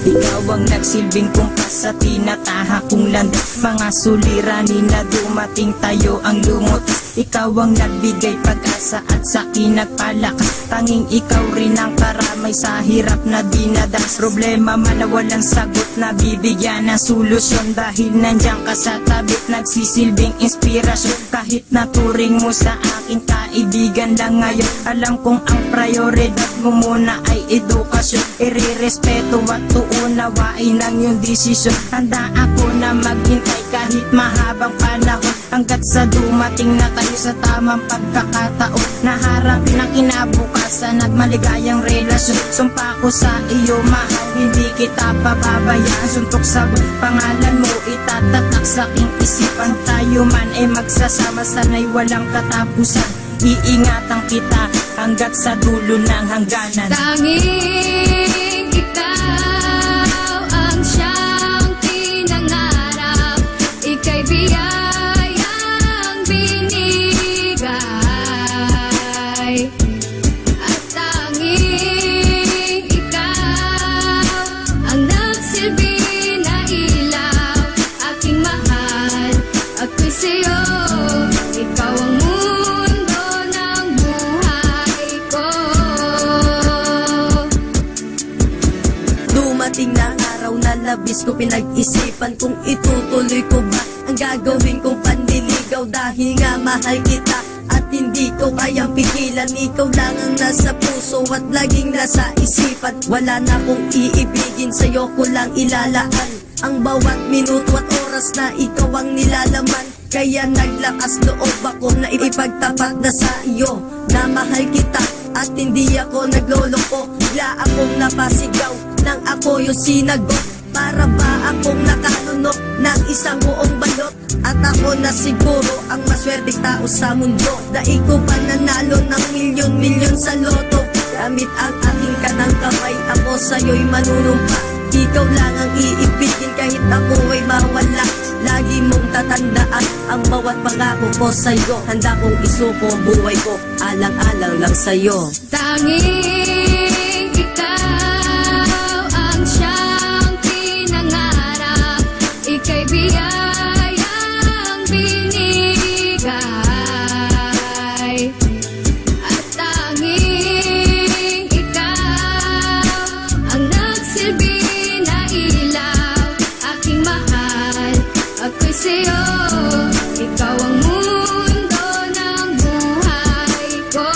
Ikaw ang nagsilbing kumpas sa tinataha kong landas. Mga suliranin na dumating tayo ang lumutas. Ikaw ang nagbigay pag-asa at sa akin nagpalakas. Tanging ikaw rin ang karamay sa hirap na dinadas. Problema man na walang sagot, na bibigyan ng solusyon. Dahil nandiyan ka sa tabi, nagsisilbing inspirasyon. Kahit naturing mo sa akin kaibigan lang ngayon, alam kong ang prioridad mo muna ay edukasyon. Irerespeto at uunawain ang iyong desisyon. Handa ako na maghintay kahit mahabang panahon, hanggat sa dumating na tayo sa tamang pagkakataon. Naharapin ang kinabukasan at maligayang relasyon. Sumpa ko sa iyo mahal, hindi kita pababayaan. Suntok sa pangalan mo itatatak sa aking isipan. Tayo man ay magsasama, sana'y walang katapusan. Iingatan kita hanggat sa dulo ng hangganan. Tanging ikaw ang siyang pinangarap, ika'y biyayang binigay. At tanging ikaw ang nagsilbi na ilaw, aking mahal, ako'y sa'yo. Ikaw ang mundo ng buhay ko. Dumating na araw na labis ko pinag-isipan kung itutuloy ko ba ang gagawin kong panliligaw. Dahil nga mahal kita at hindi ko kayang pigilan. Ikaw lang ang nasa puso at laging nasa isipan. Wala na kong iibigin, sa'yo ko lang ilalaan ang bawat minuto at oras na ikaw ang nilalaman. Kaya naglakas loob ako na ipagtapat na sa iyo na mahal kita at hindi ako nagloloko. Bigla akong napasigaw nang ako yung sinagot. Para ba akong nakanunok ng isang buong balot? At ako na siguro ang maswerteng tao sa mundo. Dahil ko pa nanalo ng milyon-milyon sa loto. Gamit ang aking kanang kamay, ako sa'yo'y manunumpa. Ikaw lang ang iibigin kahit ako ay mawala. Lagi mong tatandaan ang bawat pangako ko sa'yo. Handa kong isuko ang buhay ko, alang-alang lang sa'yo. Tanging ikaw ang siyang pinangarap, ika'y biyayang binigay. At tanging ikaw ang nagsilbi na ilaw, aking mahal, ako'y sa'yo. Ikaw ang mundo ng buhay ko.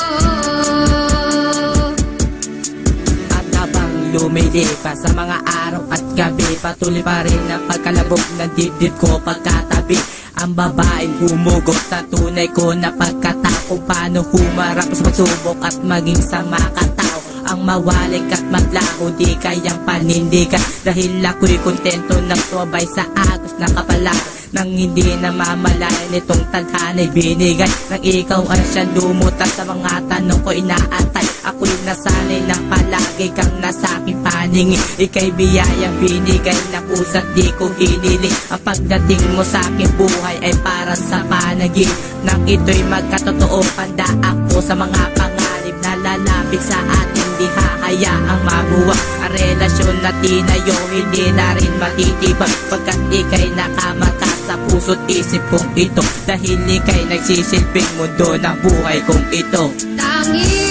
At habang lumilipas sa mga araw at gabi, patuloy pa rin ang pagkalabog ng dibdib ko pagkatabi. Ang babaeng humugot na tunay ko na pagkatao, paano humarap sa pagsubok at maging sa makatao. Ang mawalik at maglaho di kayang panindigan, dahil ako'y kontento nagtubay sa agos na kapalaran. Nang hindi na mamalayan itong tadhana'y binigay, nang ikaw ay siyang lumutas sa mga tanong ko inaatay. Ako'y nasanay na palagi kang nasa aking paningin. Ika'y biyayang binigay na pusa't di ko hiniling. Ang pagdating mo sa aking buhay ay para sa panagin. Nang ito'y magkatotoo, handa ako sa mga panganib na lalapit sa atin. Di hahayaang mabuwag ang relasyon na tinayo, hindi na rin matitibag pagkat ika'y nakamakas sa puso't isip kong ito. Dahil ika'y nagsisilbing mundo ng buhay kong ito. Tanging